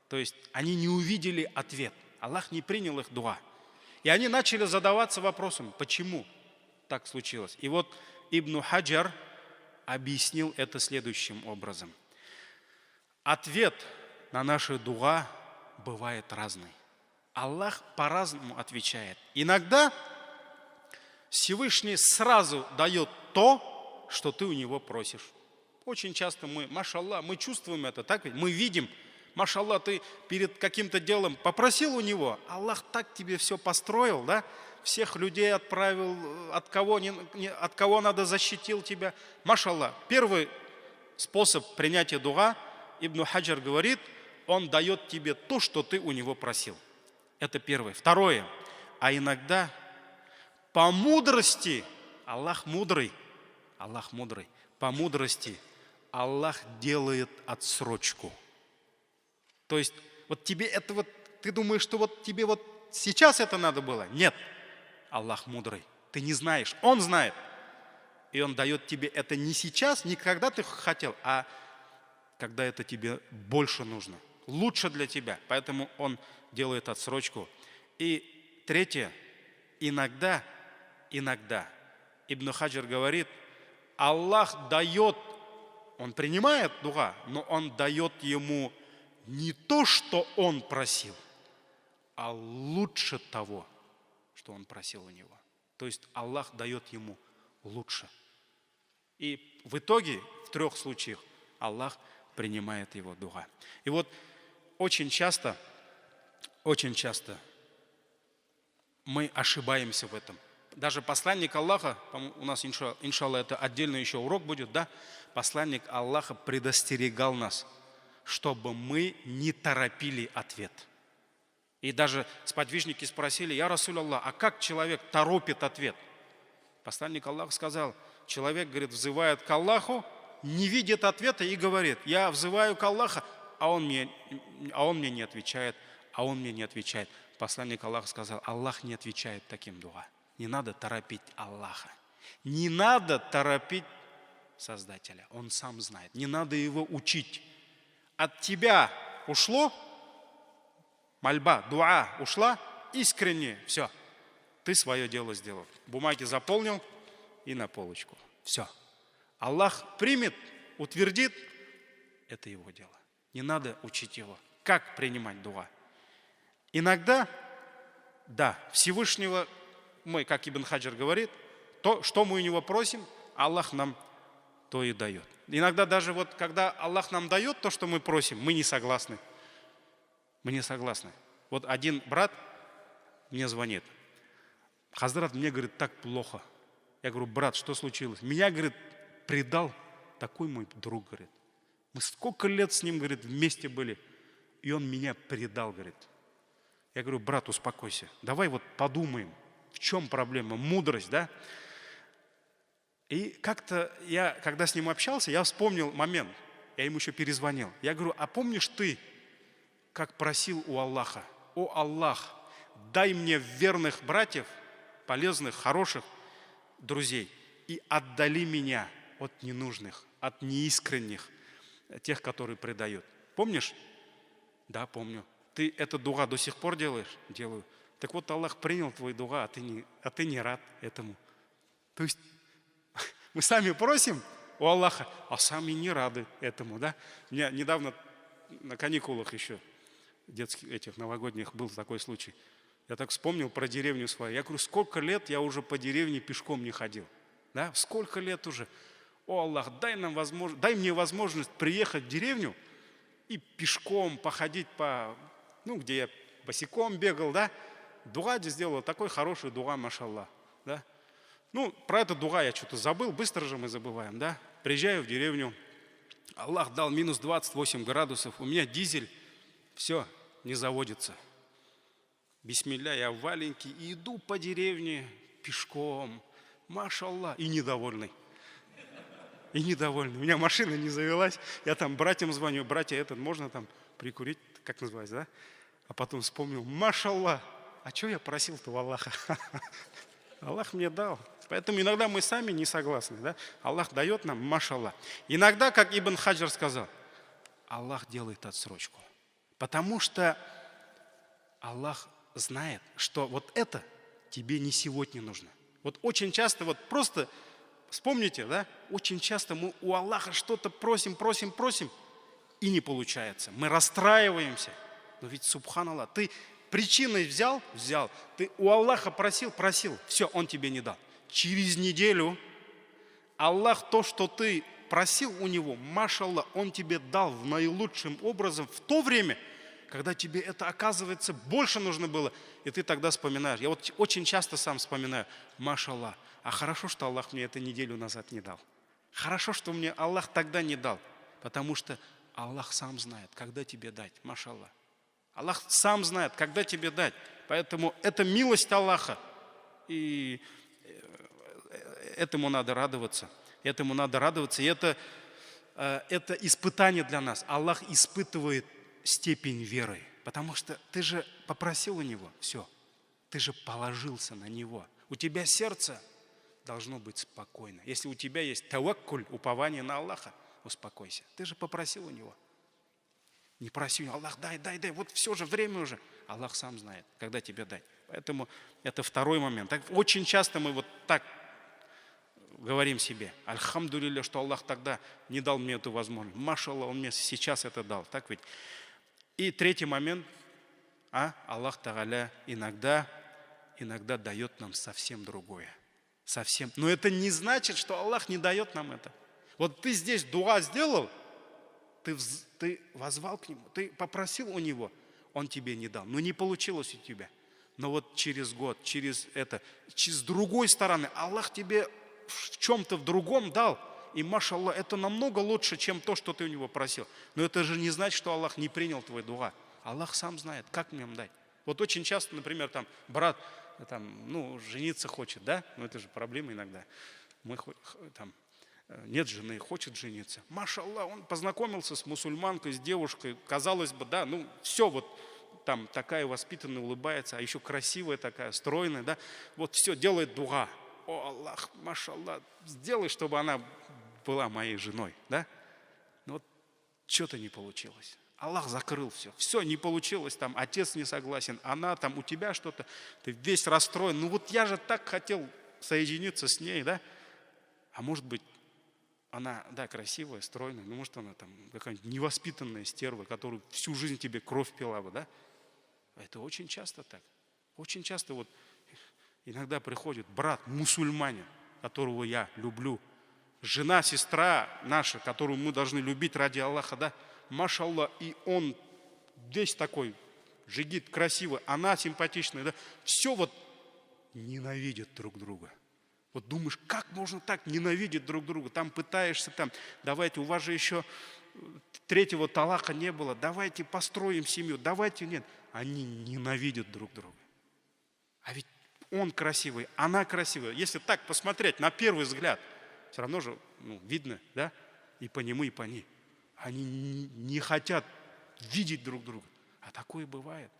S1: То есть они не увидели ответ. Аллах не принял их дуа. И они начали задаваться вопросом, почему так случилось. И вот Ибн Хаджар объяснил это следующим образом. Ответ на наши дуа бывает разный. Аллах по-разному отвечает. Иногда Всевышний сразу дает то, что ты у него просишь. Очень часто мы, машаллах, мы чувствуем это, так ведь? Мы видим, машаллах, ты перед каким-то делом попросил у него, Аллах так тебе все построил, да? Всех людей отправил, от кого надо защитил тебя. Машаллах. Первый способ принятия дуа, Ибн Хаджар говорит, он дает тебе то, что ты у него просил. Это первое. Второе. А иногда по мудрости, Аллах мудрый, по мудрости Аллах делает отсрочку. То есть вот тебе это вот, ты думаешь, что вот тебе вот сейчас это надо было? Нет. Аллах мудрый. Ты не знаешь, Он знает. И Он дает тебе это не сейчас, не когда ты хотел, а когда это тебе больше нужно. Лучше для тебя. Поэтому Он делает отсрочку. И третье. Иногда Ибн Хаджар говорит, Аллах дает, Он принимает дуа, но Он дает ему не то, что он просил, а лучше того, что он просил у него. То есть Аллах дает ему лучше. И в итоге, в 3 случаях, Аллах принимает его дуа. И вот очень часто мы ошибаемся в этом. Даже посланник Аллаха, у нас, иншаллах, это отдельный еще урок будет, да? Посланник Аллаха предостерегал нас, чтобы мы не торопили ответ. И даже сподвижники спросили, я Расуль Аллах, а как человек торопит ответ? Посланник Аллаха сказал, человек, говорит, взывает к Аллаху, не видит ответа и говорит, я взываю к Аллаху, а он мне не отвечает, Посланник Аллаха сказал, Аллах не отвечает таким дуа. Не надо торопить Аллаха. Не надо торопить Создателя. Он сам знает. Не надо его учить. От тебя ушло, мольба, дуа ушла, искренне, все. Ты свое дело сделал. Бумаги заполнил и на полочку. Все. Аллах примет, утвердит, это его дело. Не надо учить его. Как принимать дуа? Иногда, да, Всевышнего мы, как Ибн Хаджар говорит, то, что мы у него просим, Аллах нам то и дает. Иногда даже вот, когда Аллах нам дает то, что мы просим, мы не согласны. Вот один брат мне звонит. Хазрат, мне, говорит, так плохо. Я говорю, брат, что случилось? Меня, говорит, предал такой мой друг, говорит. Мы сколько лет с ним, говорит, вместе были, и он меня предал, говорит. Я говорю, брат, успокойся. Давай вот подумаем, в чем проблема, мудрость, да? И как-то я, когда с ним общался, я вспомнил момент. Я ему еще перезвонил. Я говорю, а помнишь ты, как просил у Аллаха? О Аллах, дай мне верных братьев, полезных, хороших друзей, и отдали меня от ненужных, от неискренних, тех, которые предают. Помнишь? Да, помню. Ты это дуа до сих пор делаешь? Делаю. Так вот, Аллах принял твой дуа, а ты не рад этому. То есть мы сами просим у Аллаха, а сами не рады этому, да? У меня недавно на каникулах еще, детских этих новогодних, был такой случай. Я так вспомнил про деревню свою. Я говорю, сколько лет я уже по деревне пешком не ходил. Да? Сколько лет уже. О Аллах, дай мне возможность приехать в деревню и пешком походить где я босиком бегал, да? Дуа сделал, такой хороший дуа, машаллах, да? Про это дуа я что-то забыл, быстро же мы забываем, да? Приезжаю в деревню, Аллах дал минус 28 градусов, у меня дизель, все, не заводится. Бисмилля, я в валенке и иду по деревне пешком, машаллах, и недовольный. У меня машина не завелась, я там братьям звоню, братья, можно там прикурить, как называется, да? А потом вспомнил, машаллах, а что я просил-то у Аллаха? Аллах мне дал. Поэтому иногда мы сами не согласны, да? Аллах дает нам, машаллах. Иногда, как Ибн Хаджар сказал, Аллах делает отсрочку. Потому что Аллах знает, что вот это тебе не сегодня нужно. Вот очень часто, вот просто вспомните, да? Очень часто мы у Аллаха что-то просим, и не получается. Мы расстраиваемся. Но ведь, субханаллах, ты причиной взял, ты у Аллаха просил, все, Он тебе не дал. Через неделю Аллах то, что ты просил у Него, машаллах, Он тебе дал в наилучшим образом в то время, когда тебе это, оказывается, больше нужно было. И ты тогда вспоминаешь. Я вот очень часто сам вспоминаю, машаллах, а хорошо, что Аллах мне это неделю назад не дал. Хорошо, что мне Аллах тогда не дал. Потому что Аллах сам знает, когда тебе дать, машаллах. Аллах сам знает, когда тебе дать. Поэтому это милость Аллаха. И этому надо радоваться. Этому надо радоваться. И это испытание для нас. Аллах испытывает степень веры. Потому что ты же попросил у Него. Все. Ты же положился на Него. У тебя сердце должно быть спокойно. Если у тебя есть таваккуль, упование на Аллаха, успокойся. Ты же попросил у Него. Не проси у Него: Аллах, дай. Вот все же, время уже. Аллах сам знает, когда тебе дать. Поэтому это второй момент. Очень часто мы вот так говорим себе: альхамдулилля, что Аллах тогда не дал мне эту возможность. Машаллах, Он мне сейчас это дал. Так ведь? И третий момент. Аллах Тааля иногда дает нам совсем другое. Совсем. Но это не значит, что Аллах не дает нам это. Вот ты здесь дуа сделал, ты воззвал к Нему, ты попросил у Него, Он тебе не дал. Но не получилось у тебя. Но вот через год, через другой стороны, Аллах тебе в чем-то в другом дал. И, машаллах, это намного лучше, чем то, что ты у Него просил. Но это же не значит, что Аллах не принял твой дуа. Аллах сам знает, как мне дать. Вот очень часто, например, брат жениться хочет, да? Но это же проблема иногда. Нет жены, хочет жениться. Машаллах, он познакомился с мусульманкой, с девушкой. Казалось бы, да, все вот там такая воспитанная, улыбается, а еще красивая такая, стройная, да. Вот все, делает дуа. О, Аллах, машаллах, сделай, чтобы она была моей женой, да. Но вот что-то не получилось. Аллах закрыл все. Все, не получилось, отец не согласен, она у тебя что-то, ты весь расстроен. Вот я же так хотел соединиться с ней, да. А может быть, она, да, красивая, стройная, но может она какая-нибудь невоспитанная стерва, которая всю жизнь тебе кровь пила бы, да. Это очень часто так. Очень часто вот иногда приходит брат, мусульманин, которого я люблю, жена, сестра наша, которую мы должны любить ради Аллаха, да. Машаллах, и он весь такой жигит, красивый, она симпатичная, да. Все вот ненавидят друг друга. Вот думаешь, как можно так ненавидеть друг друга? Пытаешься, давайте, у вас же еще третьего талака не было, давайте построим семью, давайте, нет. Они ненавидят друг друга. А ведь он красивый, она красивая. Если так посмотреть на первый взгляд, все равно же видно, да, и по нему, и по ней. Они не хотят видеть друг друга. А такое бывает.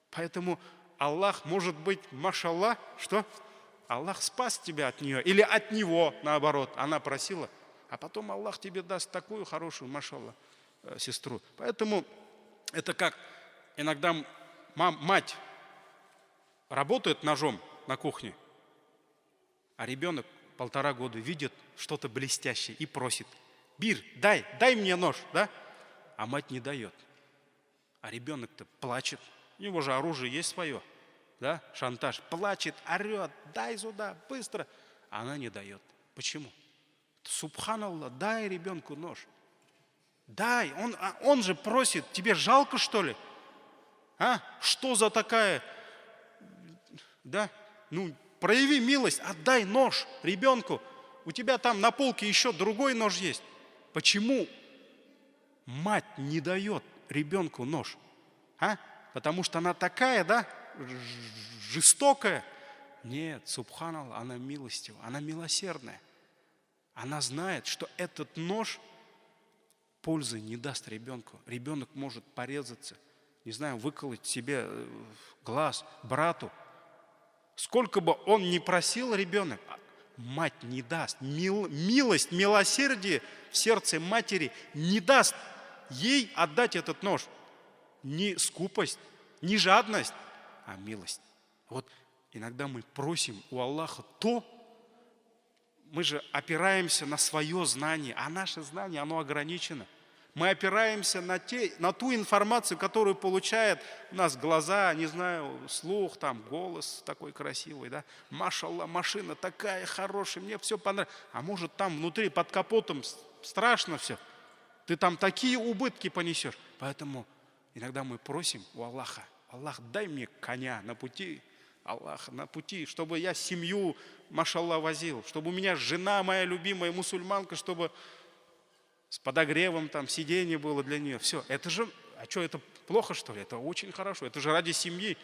S1: Поэтому Аллах, может быть, машаллах, что? Аллах спас тебя от нее. Или от него, наоборот. Она просила. А потом Аллах тебе даст такую хорошую, машаллах, сестру. Поэтому это как иногда мать работает ножом на кухне, а ребенок 1,5 года видит что-то блестящее и просит: Бир, дай мне нож, да? А мать не дает. А ребенок-то плачет. У него же оружие есть свое, да? Шантаж. Плачет, орет: дай сюда, быстро. А она не дает. Почему? Субханаллах, дай ребенку нож. Дай, он же просит. Тебе жалко, что ли? Что за такая? Да? Прояви милость, отдай нож ребенку. У тебя на полке еще другой нож есть. Почему мать не дает ребенку нож? Потому что она такая, да, жестокая? Нет, субханаллах, она милостива, она милосердная. Она знает, что этот нож пользы не даст ребенку. Ребенок может порезаться, не знаю, выколоть себе глаз, брату. Сколько бы он ни просил ребенок, мать не даст. Милость, милосердие в сердце матери не даст ей отдать этот нож. Не скупость, не жадность, а милость. Вот иногда мы просим у Аллаха мы же опираемся на свое знание, а наше знание, оно ограничено. Мы опираемся на ту информацию, которую получает у нас глаза, не знаю, слух, голос такой красивый, да. Машаллах, машина такая хорошая, мне все понравилось. А может внутри, под капотом страшно все. Ты такие убытки понесешь. Поэтому иногда мы просим у Аллаха: Аллах, дай мне коня на пути, Аллах, на пути, чтобы я семью, машаллах, возил, чтобы у меня жена моя любимая мусульманка, чтобы с подогревом сиденье было для нее. Все, это же А что, это плохо, что ли? Это очень хорошо. Это же ради семьи.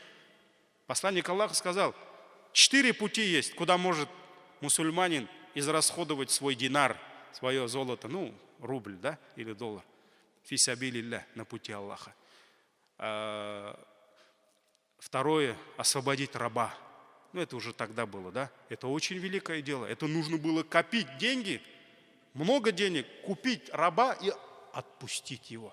S1: Посланник Аллаха сказал, 4 пути есть, куда может мусульманин израсходовать свой динар, свое золото, ну, рубль, да, или доллар. Фи сабилилля, на пути Аллаха. Второе, освободить раба. Ну, это уже тогда было, да? Это очень великое дело. Это нужно было копить деньги, много денег, купить раба и отпустить его.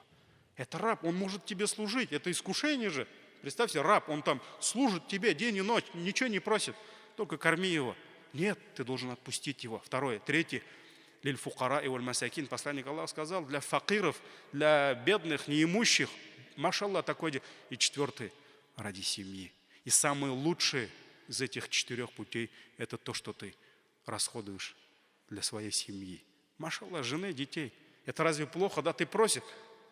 S1: Это раб, он может тебе служить. Это искушение же. Представьте, раб, он там служит тебе день и ночь, ничего не просит, только корми его. Нет, ты должен отпустить его. Второе. Третье. Лиль фукара и валь масакин. Посланник Аллаха сказал, для факиров, для бедных, неимущих. Машаллах, такой день. И четвертое. Ради семьи. И самое лучшее из этих 4 путей – это то, что ты расходуешь для своей семьи. Машаллах, жены, детей. Это разве плохо? Да, ты просишь.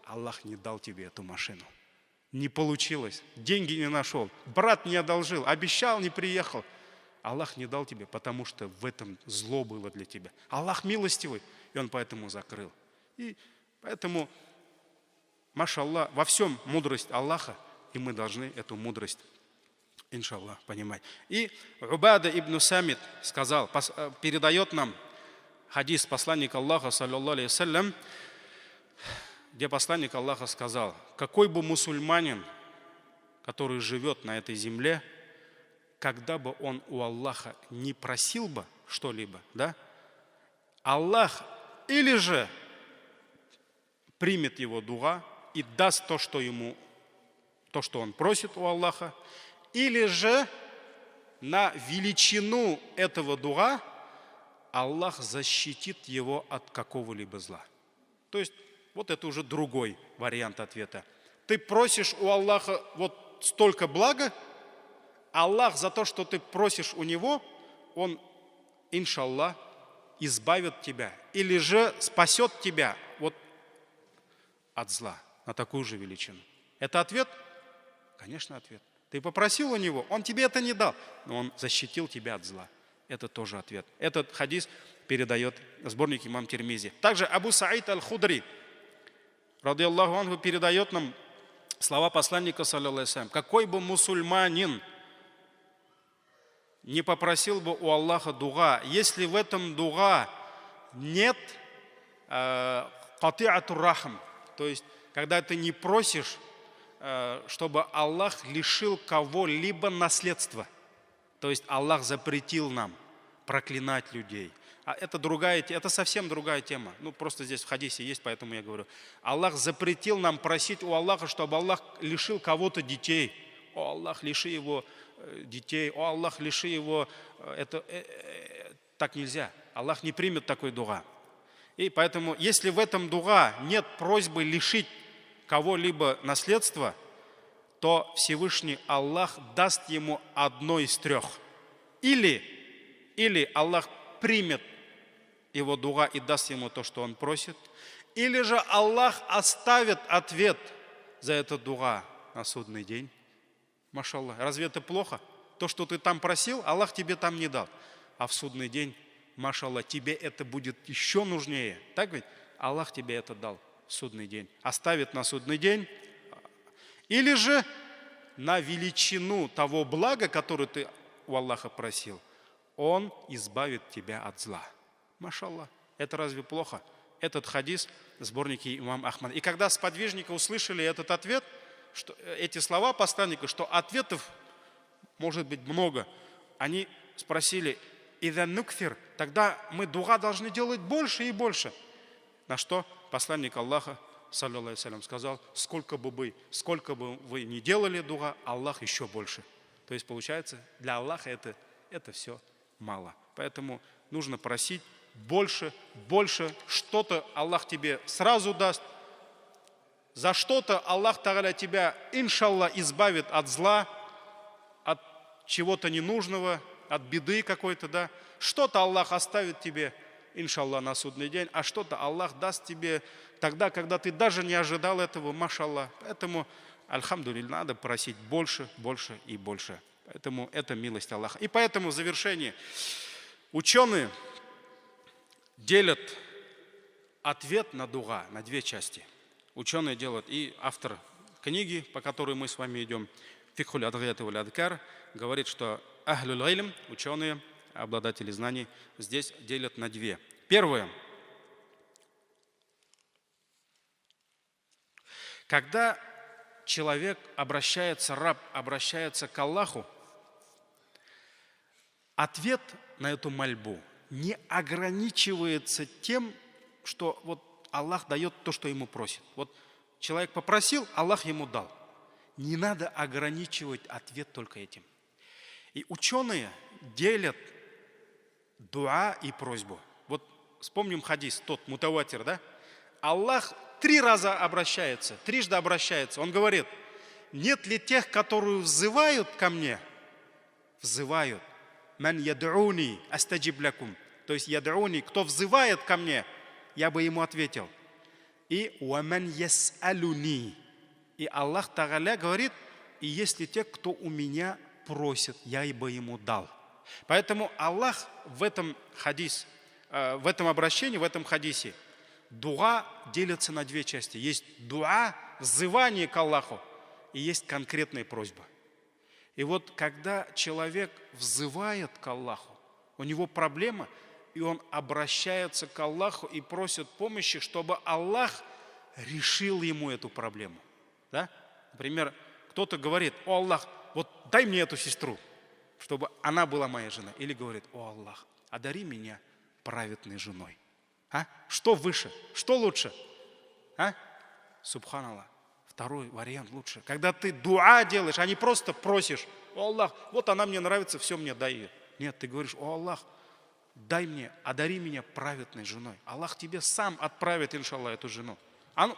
S1: Аллах не дал тебе эту машину. Не получилось. Деньги не нашел. Брат не одолжил. Обещал, не приехал. Аллах не дал тебе, потому что в этом зло было для тебя. Аллах милостивый, и Он поэтому закрыл. И поэтому, машаллах, во всем мудрость Аллаха, и мы должны эту мудрость, иншаллах, понимать. И Убада ибн Самит сказал, передает нам хадис посланника Аллаха, саллаллаху алейхи вассалям, где посланник Аллаха сказал, какой бы мусульманин, который живет на этой земле, когда бы он у Аллаха не просил бы что-либо, да, Аллах или же примет его дуа и даст то, что он просит у Аллаха, или же на величину этого дуа Аллах защитит его от какого-либо зла. То есть, вот это уже другой вариант ответа. Ты просишь у Аллаха вот столько блага, Аллах за то, что ты просишь у Него, Он, иншаллах, избавит тебя. Или же спасет тебя вот от зла на такую же величину. Это ответ? Конечно, ответ. Ты попросил у Него, Он тебе это не дал, но Он защитил тебя от зла. Это тоже ответ. Этот хадис передает сборник имам Тирмизи. Также Абу Саид аль-Худри, ради Аллаху анху, передает нам слова посланника, саллаллаху алейхи ва саллям. Какой бы мусульманин не попросил бы у Аллаха дуга, если в этом дуга нет катиатур рахм, то есть когда ты не просишь, чтобы Аллах лишил кого-либо наследства, то есть Аллах запретил нам проклинать людей. А это совсем другая тема. Ну, просто здесь в хадисе есть, поэтому я говорю. Аллах запретил нам просить у Аллаха, чтобы Аллах лишил кого-то детей. О, Аллах, лиши его детей. О, Аллах, лиши его. Так нельзя. Аллах не примет такой дуа. И поэтому, если в этом дуа нет просьбы лишить кого-либо наследства, то Всевышний Аллах даст ему одно из 3. Или Аллах примет его дуа и даст ему то, что он просит, или же Аллах оставит ответ за этот дуа на судный день. Машаллах. Разве это плохо? То, что ты там просил, Аллах тебе там не дал. А в судный день, машаллах, тебе это будет еще нужнее. Так ведь? Аллах тебе это дал в судный день. Оставит на судный день. Или же на величину того блага, которое ты у Аллаха просил, Он избавит тебя от зла. Машаллах. Это разве плохо? Этот хадис в сборнике имам Ахмад. И когда сподвижники услышали этот ответ, что, эти слова посланника, что ответов может быть много, они спросили, «Идан нукфир», тогда мы дуа должны делать больше и больше. На что посланник Аллаха, саллаллаху алейхи ва саллям, сказал, сколько бы вы ни делали дуа, Аллах еще больше. То есть получается, для Аллаха это все мало. Поэтому нужно просить больше. Что-то Аллах тебе сразу даст. За что-то Аллах Тааля тебя, иншаллах, избавит от зла, от чего-то ненужного, от беды какой-то, да. Что-то Аллах оставит тебе, иншаллах, на судный день, а что-то Аллах даст тебе тогда, когда ты даже не ожидал этого, машаллах. Поэтому, альхамдулилля, надо просить больше и больше. Поэтому это милость Аллаха. И поэтому в завершении ученые делят ответ на дуа на 2 части. Ученые делают, и автор книги, по которой мы с вами идем, Фикхуль Адгият валь Адкар, говорит, что Ахлюл Илм, ученые, обладатели знаний, здесь делят на две. Первое. Когда человек обращается, раб обращается к Аллаху, ответ на эту мольбу не ограничивается тем, что вот Аллах дает то, что ему просит. Вот человек попросил, Аллах ему дал. Не надо ограничивать ответ только этим. И ученые делят дуа и просьбу. Вот вспомним хадис, тот мутаватир, да? Аллах 3 раза обращается, трижды обращается. Он говорит, нет ли тех, которые взывают ко мне? Взывают. Ман яд'уни астаджиб лакум. То есть яд'уни, кто взывает ко мне, я бы ему ответил. И уаман яс'алуни. И Аллах Тааля говорит, и если те, кто у меня просит, я бы ему дал. Поэтому Аллах в этом хадисе, в этом обращении, в этом хадисе, дуа делится на 2 части. Есть дуа, взывание к Аллаху, и есть конкретная просьба. И вот когда человек взывает к Аллаху, у него проблема, и он обращается к Аллаху и просит помощи, чтобы Аллах решил ему эту проблему. Да? Например, кто-то говорит, о Аллах, вот дай мне эту сестру, чтобы она была моей женой. Или говорит, о Аллах, одари меня праведной женой. А? Что выше? Что лучше? А? Субханаллах. Второй вариант лучше. Когда ты дуа делаешь, а не просто просишь, о Аллах, вот она мне нравится, все мне дай ее. Нет, ты говоришь, о Аллах, дай мне, одари меня праведной женой. Аллах тебе сам отправит, иншаллах, эту жену.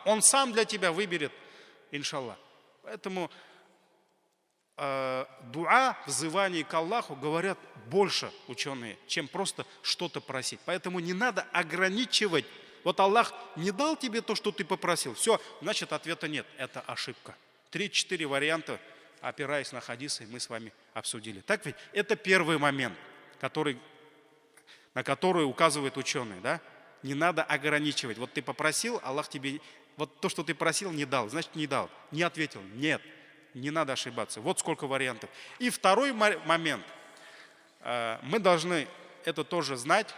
S1: Он сам для тебя выберет, иншаллах. Поэтому дуа, взывание к Аллаху говорят больше ученые, чем просто что-то просить. Поэтому не надо ограничивать. Вот Аллах не дал тебе то, что ты попросил. Все, значит ответа нет. Это ошибка. 3-4 варианта, опираясь на хадисы, мы с вами обсудили. Так ведь? Это первый момент, на который указывают ученые. Да? Не надо ограничивать. Вот ты попросил, Аллах тебе... Вот то, что ты просил, не дал. Значит, не дал. Не ответил. Нет. Не надо ошибаться. Вот сколько вариантов. И второй момент. Мы должны это тоже знать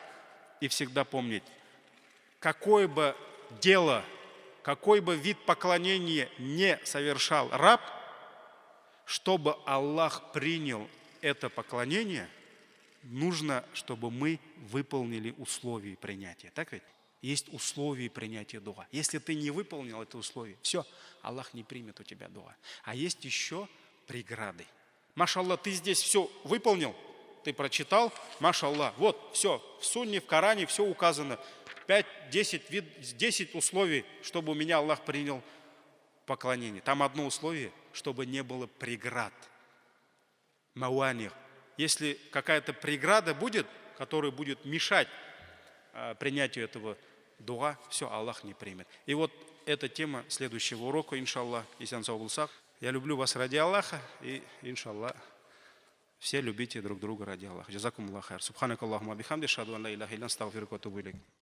S1: и всегда помнить. Какое бы дело, какой бы вид поклонения не совершал раб, чтобы Аллах принял это поклонение, нужно, чтобы мы выполнили условия принятия. Так ведь? Есть условия принятия дуа. Если ты не выполнил это условие, все, Аллах не примет у тебя дуа. А есть еще преграды. Машаллах, ты здесь все выполнил, ты прочитал, машаллах, вот, все, в сунне, в Коране все указано. 10 условий, чтобы у меня Аллах принял поклонение. Там одно условие, чтобы не было преград. Мауанир. Если какая-то преграда будет, которая будет мешать принятию этого дуа, все, Аллах не примет. И вот эта тема следующего урока, иншаллах, если он. Я люблю вас ради Аллаха, и иншаллах, все любите друг друга ради Аллаха. Джазакум Аллах хайр. Субханак Аллахума бихамди, шаду ан ла иляха илля ан астагфирука ва атубу илейк.